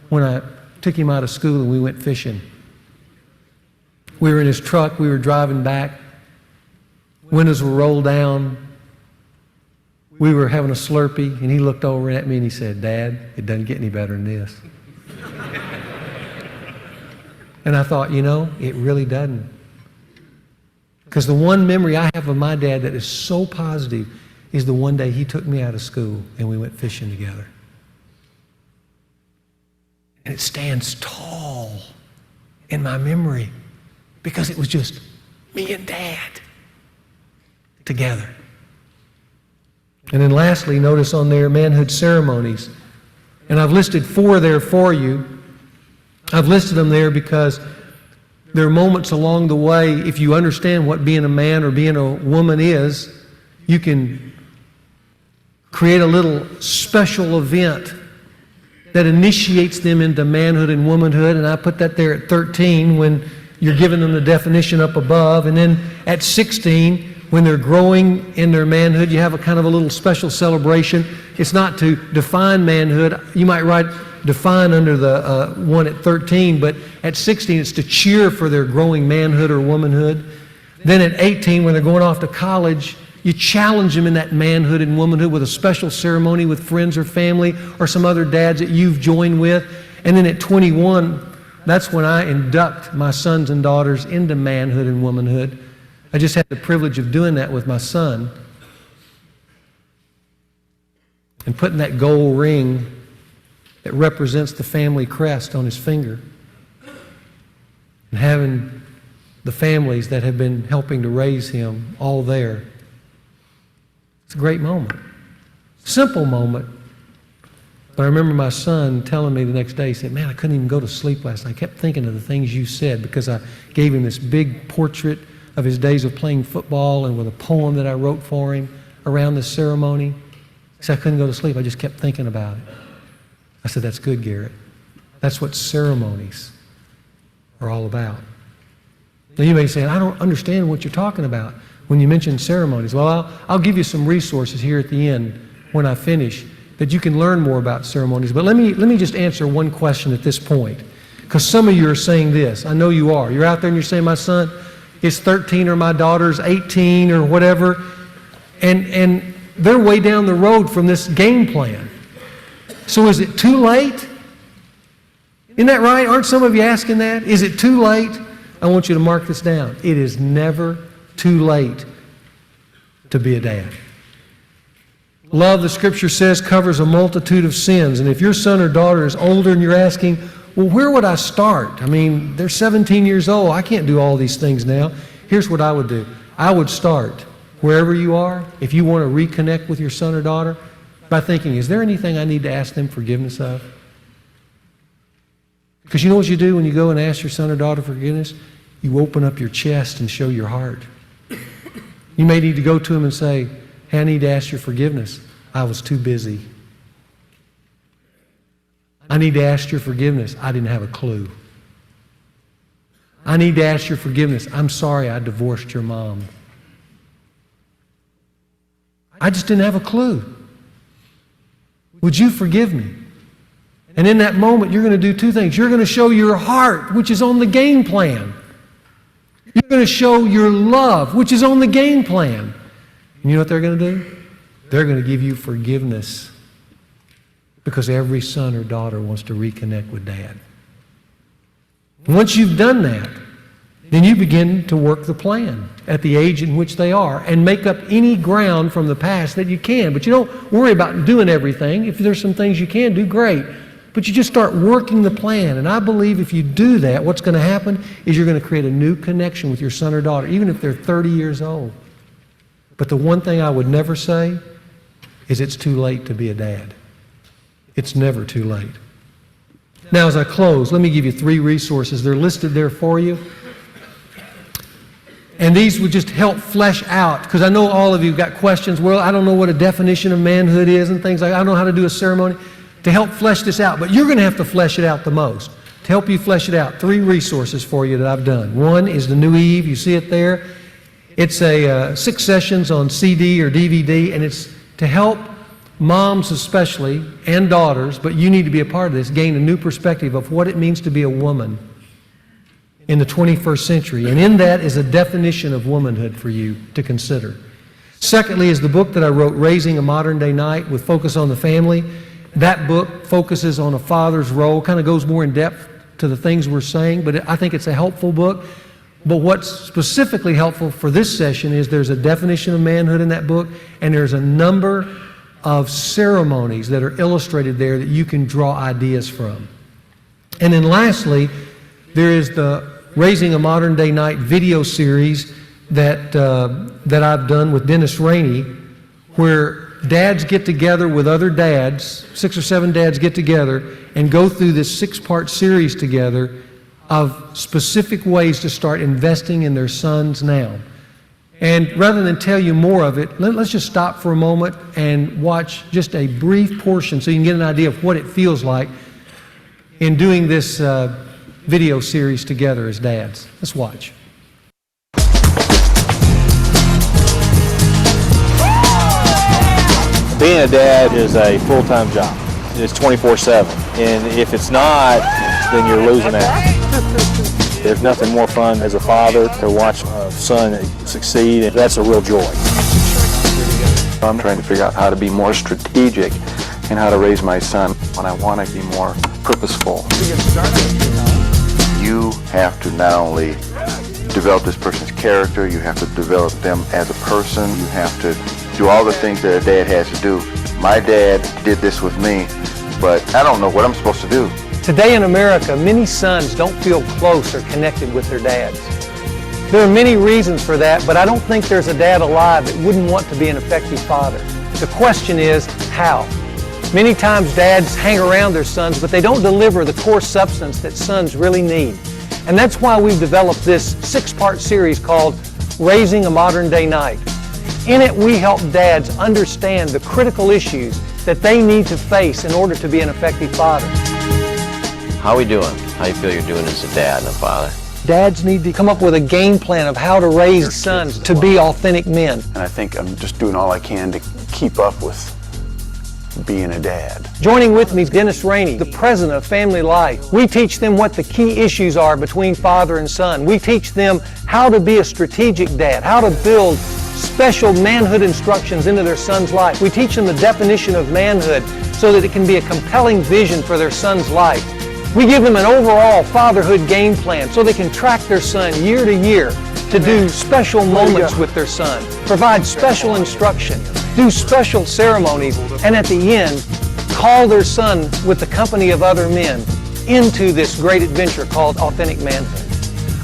when I took him out of school and we went fishing. We were in his truck, we were driving back, windows were rolled down, we were having a Slurpee, and he looked over at me and he said, Dad, it doesn't get any better than this. And I thought, it really doesn't. Because the one memory I have of my dad that is so positive is the one day he took me out of school and we went fishing together. And it stands tall in my memory because it was just me and Dad together. And then lastly, notice on there, manhood ceremonies. And I've listed 4 there for you. I've listed them there because there are moments along the way, if you understand what being a man or being a woman is, you can create a little special event that initiates them into manhood and womanhood. And I put that there at 13 when you're giving them the definition up above. And then at 16, when they're growing in their manhood, you have a kind of a little special celebration. It's not to define manhood. You might write define under the one at 13, but at 16 it's to cheer for their growing manhood or womanhood. Then at 18, when they're going off to college, you challenge them in that manhood and womanhood with a special ceremony with friends or family or some other dads that you've joined with. And then at 21, that's when I induct my sons and daughters into manhood and womanhood. I just had the privilege of doing that with my son and putting that gold ring that represents the family crest on his finger and having the families that have been helping to raise him all there. It's a great moment. Simple moment. But I remember my son telling me the next day, he said, man, I couldn't even go to sleep last night. I kept thinking of the things you said because I gave him this big portrait of his days of playing football and with a poem that I wrote for him around this ceremony. He said, I couldn't go to sleep. I just kept thinking about it. I said, that's good, Garrett. That's what ceremonies are all about. Now you may say, I don't understand what you're talking about when you mention ceremonies. Well, I'll give you some resources here at the end when I finish that you can learn more about ceremonies. But let me just answer one question at this point. Because some of you are saying this. I know you are. You're out there and you're saying, my son is 13 or my daughter's 18 or whatever. And they're way down the road from this game plan. So is it too late? Isn't that right? Aren't some of you asking that? Is it too late? I want you to mark this down. It is never too late to be a dad. Love, the Scripture says, covers a multitude of sins. And if your son or daughter is older and you're asking, well, where would I start? I mean, they're 17 years old. I can't do all these things now. Here's what I would do. I would start wherever you are, if you want to reconnect with your son or daughter, by thinking, is there anything I need to ask them forgiveness of? Because you know what you do when you go and ask your son or daughter forgiveness? You open up your chest and show your heart. You may need to go to them and say, hey, I need to ask your forgiveness. I was too busy. I need to ask your forgiveness. I didn't have a clue. I need to ask your forgiveness. I'm sorry I divorced your mom. I just didn't have a clue. Would you forgive me? And in that moment, you're going to do two things. You're going to show your heart, which is on the game plan. You're going to show your love, which is on the game plan. And you know what they're going to do? They're going to give you forgiveness because every son or daughter wants to reconnect with Dad. Once you've done that, then you begin to work the plan at the age in which they are and make up any ground from the past that you can. But you don't worry about doing everything. If there's some things you can do, great. But you just start working the plan. And I believe if you do that, what's going to happen is you're going to create a new connection with your son or daughter, even if they're 30 years old. But the one thing I would never say is it's too late to be a dad. It's never too late. Now, as I close, let me give you 3 resources. They're listed there for you. And these would just help flesh out, because I know all of you have got questions. Well, I don't know what a definition of manhood is and things like that. I don't know how to do a ceremony. To help flesh this out, but you're going to have to flesh it out the most. To help you flesh it out, 3 resources for you that I've done. One is the New Eve. You see it there. It's 6 sessions on CD or DVD, and it's to help moms especially, and daughters, but you need to be a part of this, gain a new perspective of what it means to be a woman in the 21st century. And in that is a definition of womanhood for you to consider. Secondly is the book that I wrote, Raising a Modern Day Knight, with focus on the family. That book focuses on a father's role, kind of goes more in depth to the things we're saying, but I think it's a helpful book. But what's specifically helpful for this session is there's a definition of manhood in that book, and there's a number of ceremonies that are illustrated there that you can draw ideas from. And then lastly, there is the Raising a Modern Day Knight video series that I've done with Dennis Rainey, where dads get together with other dads, 6 or 7 dads get together and go through this 6-part series together of specific ways to start investing in their sons now. And rather than tell you more of it, let's just stop for a moment and watch just a brief portion so you can get an idea of what it feels like in doing this video series together as dads. Let's watch. Being a dad is a full-time job. It's 24/7. And if it's not, then you're losing out. There's nothing more fun as a father to watch a son succeed, and that's a real joy. I'm trying to figure out how to be more strategic and how to raise my son when I want to be more purposeful. You have to not only develop this person's character, you have to develop them as a person, you have to do all the things that a dad has to do. My dad did this with me, but I don't know what I'm supposed to do. Today in America, many sons don't feel close or connected with their dads. There are many reasons for that, but I don't think there's a dad alive that wouldn't want to be an effective father. The question is, how? Many times dads hang around their sons, but they don't deliver the core substance that sons really need. And that's why we've developed this 6-part series called Raising a Modern Day Knight. In it, we help dads understand the critical issues that they need to face in order to be an effective father. How are we doing? How you feel you're doing as a dad and a father? Dads need to come up with a game plan of how to raise sons to be authentic men. And I think I'm just doing all I can to keep up with being a dad. Joining with me is Dennis Rainey, the president of Family Life. We teach them what the key issues are between father and son. We teach them how to be a strategic dad, how to build special manhood instructions into their son's life. We teach them the definition of manhood so that it can be a compelling vision for their son's life. We give them an overall fatherhood game plan so they can track their son year to year to do special moments with their son, provide special instruction, do special ceremonies, and at the end, call their son with the company of other men into this great adventure called Authentic Manhood.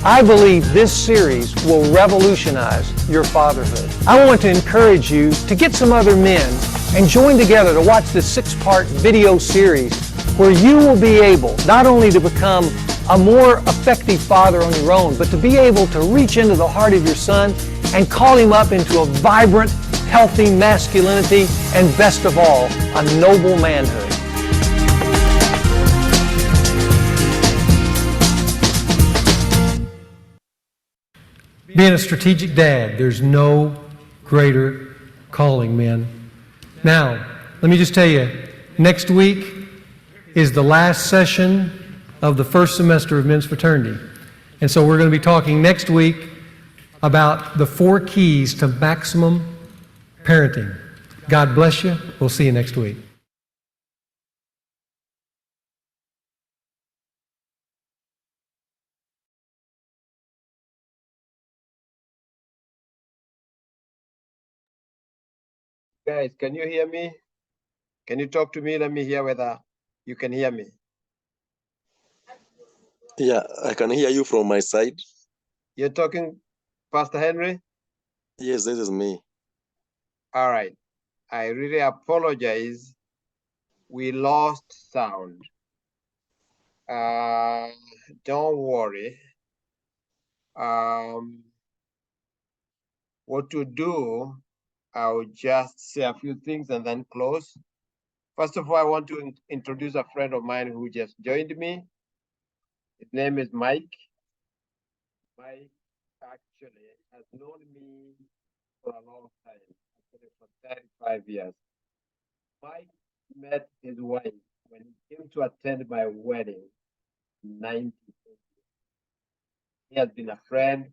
I believe this series will revolutionize your fatherhood. I want to encourage you to get some other men and join together to watch this 6-part video series where you will be able not only to become a more effective father on your own, but to be able to reach into the heart of your son and call him up into a vibrant, healthy masculinity, and best of all, a noble manhood. Being a strategic dad, there's no greater calling, men. Now, let me just tell you, next week is the last session of the first semester of men's fraternity. And so we're going to be talking next week about the 4 keys to maximum parenting. God bless you. We'll see you next week. Guys, can you hear me? Can you talk to me? Let me hear whether you can hear me. Yeah, I can hear you from my side. You're talking, Pastor Henry? Yes, this is me. All right. I really apologize. We lost sound. Don't worry. What to do, I'll just say a few things and then close. First of all, I want to introduce a friend of mine who just joined me. His name is Mike. Mike actually has known me for a long time, actually for 35 years. Mike met his wife when he came to attend my wedding in 1980. He has been a friend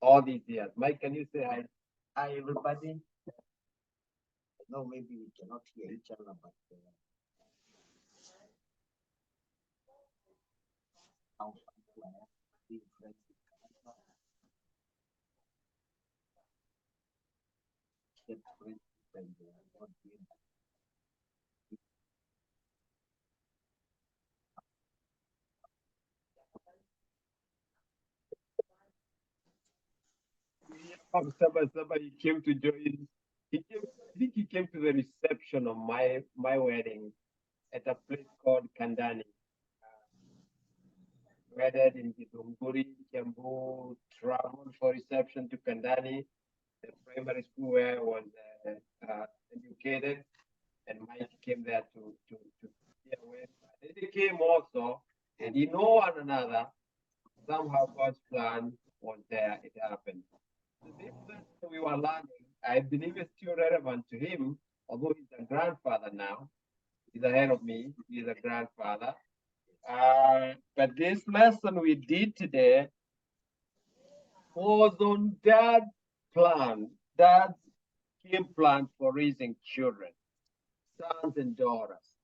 all these years. Mike, can you say hi? Hi, everybody. I know maybe we cannot hear each other, but And, somebody came to join. I think he came to the reception of my wedding at a place called Kandani. Wedded in Githunguri, Kiambu, traveled for reception to Kandani, the primary school where I was educated, and Mike came there to hear with. They came also, and they know one another. Somehow God's plan was there, it happened. So this lesson we were learning, I believe it's still relevant to him, although he's a grandfather now. He's ahead of me, he's a grandfather. But this lesson we did today was on Dad's plan, Dad's game plan for raising children, sons and daughters.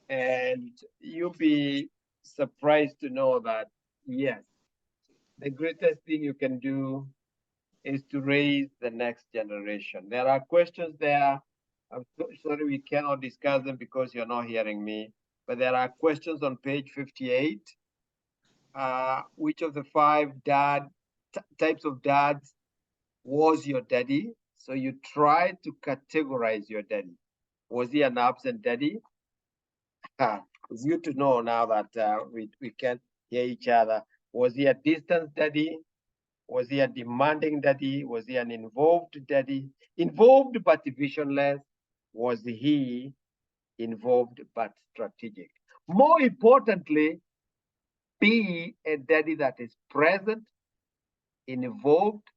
And you'll be surprised to know that, yes, the greatest thing you can do is to raise the next generation. There are questions there. I'm sorry we cannot discuss them because you're not hearing me, but there are questions on page 58. Which of the 5 types of dads was your daddy? So you try to categorize your daddy. Was he an absent daddy? It's good to know now that we can hear each other. Was he a distant daddy? Was he a demanding daddy? Was he an involved daddy? Involved but visionless? Was he involved but strategic? More importantly, be a daddy that is present, involved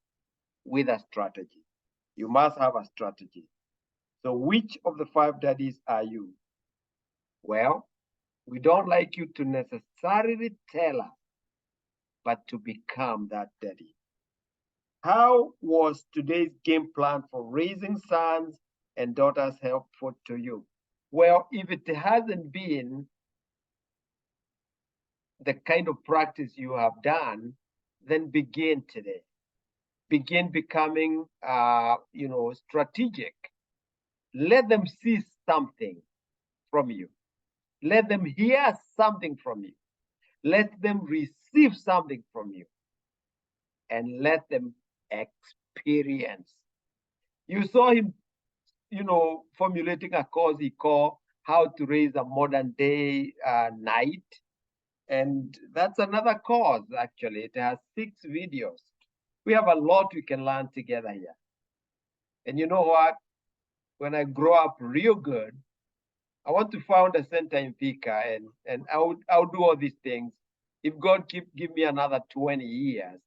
with a strategy. You must have a strategy. So which of the 5 daddies are you? Well, we don't like you to necessarily tell us, but to become that daddy. How was today's game plan for raising sons and daughters helpful to you? Well, if it hasn't been the kind of practice you have done, then begin today. Begin becoming, strategic. Let them see something from you. Let them hear something from you. Let them receive something from you. And let them experience. You saw him, formulating a course he called How to Raise a Modern Day Knight. And that's another course, actually. It has 6 videos. We have a lot we can learn together here. And you know what? When I grow up real good, I want to found a center in Thika, and I'll do all these things. If God give me another 20 years,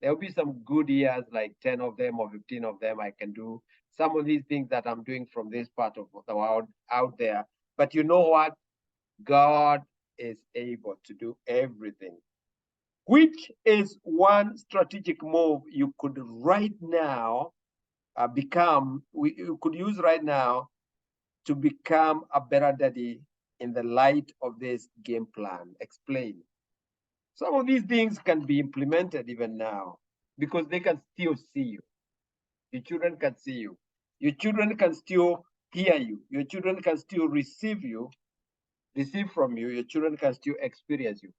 there'll be some good years, like 10 of them or 15 of them I can do some of these things that I'm doing from this part of the world out there. But you know what? God is able to do everything. Which is one strategic move you could right now you could use right now to become a better daddy in the light of this game plan? Explain. Some of these things can be implemented even now because they can still see you. Your children can see you. Your children can still hear you. Your children can still receive from you. Your children can still experience you.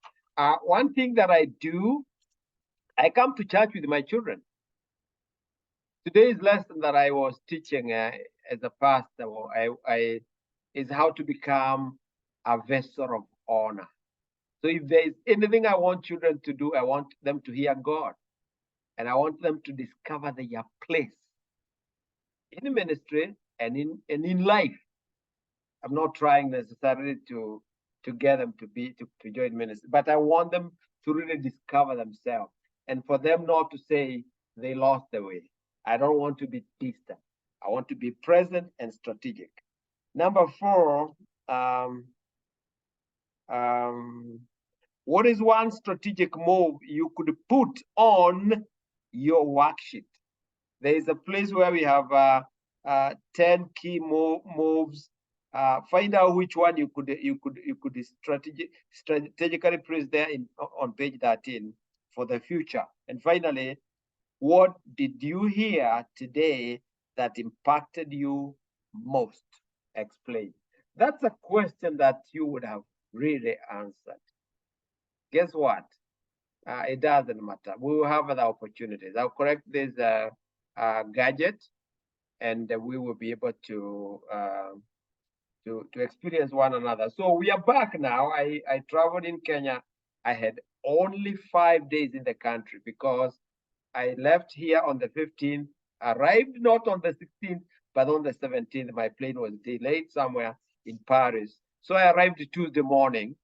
One thing that I do, I come to church with my children. Today's lesson that I was teaching as a pastor is how to become a vessel of honor. So if there is anything I want children to do, I want them to hear God. And I want them to discover their place in ministry and in life. I'm not trying necessarily to get them to join ministry, but I want them to really discover themselves and for them not to say they lost the way. I don't want to be distant. I want to be present and strategic. Number 4, what is one strategic move you could put on your worksheet? There is a place where we have 10 key moves. Find out which one you could strategically place there on page 13 for the future. And finally, what did you hear today that impacted you most? Explain. That's a question that you would have really answered. Guess what? It doesn't matter. We will have other opportunities. I'll correct this gadget, and we will be able to experience one another. So we are back now. I traveled in Kenya. I had only 5 days in the country because I left here on the 15th, arrived not on the 16th, but on the 17th. My plane was delayed somewhere in Paris. So I arrived Tuesday morning.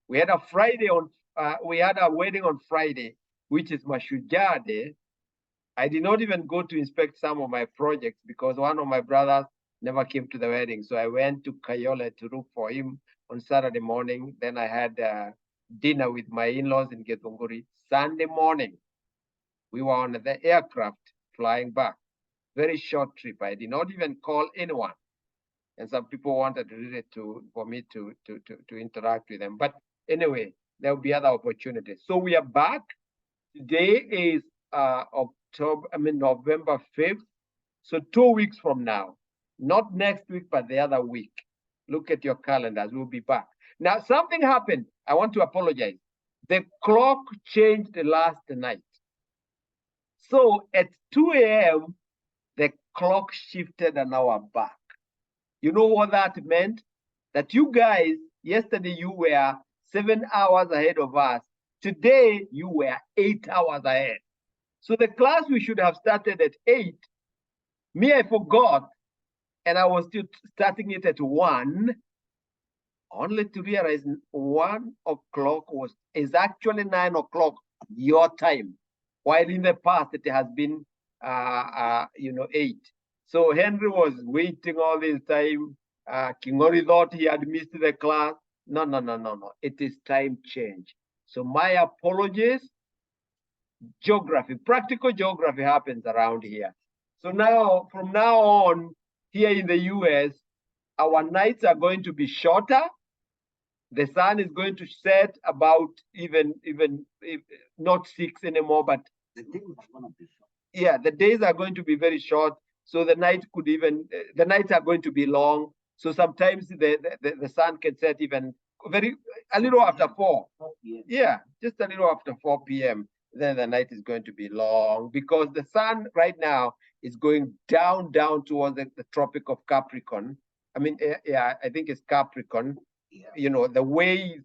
We had a Friday on, we had a wedding on Friday, which is Mashujaa Day. I did not even go to inspect some of my projects because one of my brothers never came to the wedding. So I went to Kayole to look for him on Saturday morning. Then I had dinner with my in-laws in Githunguri. Sunday morning, we were on the aircraft flying back. Very short trip. I did not even call anyone. And some people wanted really for me to interact with them. But anyway, there will be other opportunities. So we are back. Today is November 5th. So 2 weeks from now, not next week, but the other week. Look at your calendars. We'll be back. Now, something happened. I want to apologize. The clock changed last night. So at 2 a.m., the clock shifted an hour back. You know what that meant? That you guys, yesterday you were 7 hours ahead of us. Today, you were 8 hours ahead. So the class we should have started at 8, me, I forgot, and I was still starting it at 1, only to realize 1 o'clock is actually 9 o'clock your time, while in the past it has been 8. So Henry was waiting all this time. Kingori thought he had missed the class. No. It is time change. So my apologies. Geography, practical geography happens around here. So now, from now on, here in the US, our nights are going to be shorter. The sun is going to set about even not 6 anymore, but the day is going to be short. Yeah, the days are going to be very short. So the night could even, the nights are going to be long. So sometimes the sun can set even a little after 4. Yeah, just a little after 4 p.m. Then the night is going to be long because the sun right now is going down towards the Tropic of Capricorn. I mean, yeah, I think it's Capricorn. Yeah. You know, the way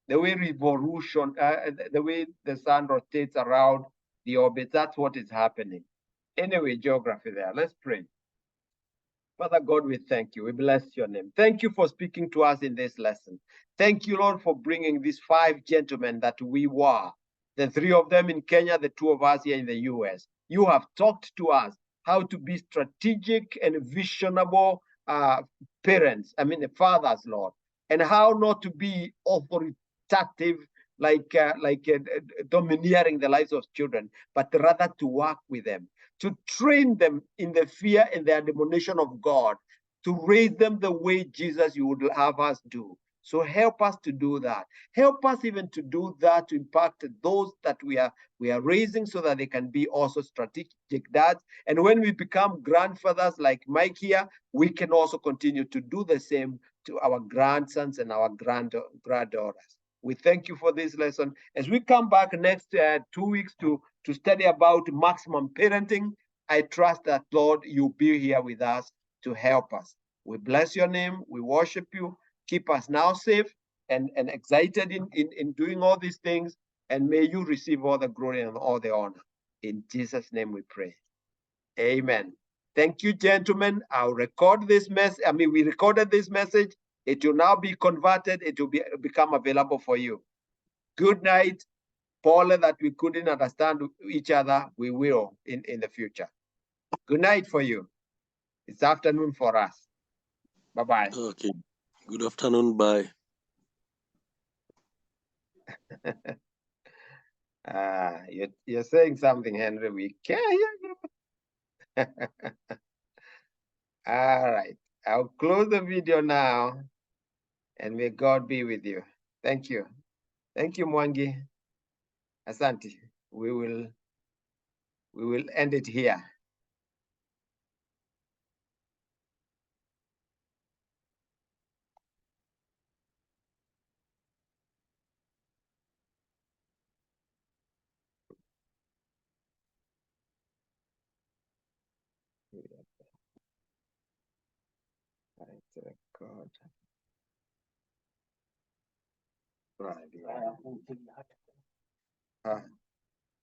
revolution, the way the sun rotates around the orbit, that's what is happening. Anyway, geography there. Let's pray. Father God, we thank you. We bless your name. Thank you for speaking to us in this lesson. Thank you, Lord, for bringing these 5 gentlemen that we were. The 3 of them in Kenya, the 2 of us here in the US. You have talked to us how to be strategic and visionable parents, fathers, Lord, and how not to be authoritative, like domineering the lives of children, but rather to work with them, to train them in the fear and the admonition of God, to raise them the way, Jesus, you would have us do. So help us to do that. Help us even to do that, to impact those that we are raising so that they can be also strategic dads. And when we become grandfathers like Mike here, we can also continue to do the same to our grandsons and our granddaughters. We thank you for this lesson. As we come back next 2 weeks to study about maximum parenting, I trust that, Lord, you'll be here with us to help us. We bless your name. We worship you. Keep us now safe and excited in doing all these things. And may you receive all the glory and all the honor. In Jesus' name we pray. Amen. Thank you, gentlemen. I'll record this message. We recorded this message. It will now be converted. It will become available for you. Good night. Paul, that we couldn't understand each other, we will in the future. Good night for you. It's afternoon for us. Bye-bye. Okay. Good afternoon. Bye. You're saying something, Henry. We can't hear you. All right. I'll close the video now. And may God be with you. Thank you. Thank you, Mwangi. Asante. We will end it here. record. Right. Yeah.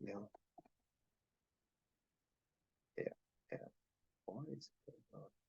Yeah. Yeah. Yeah. What is going on?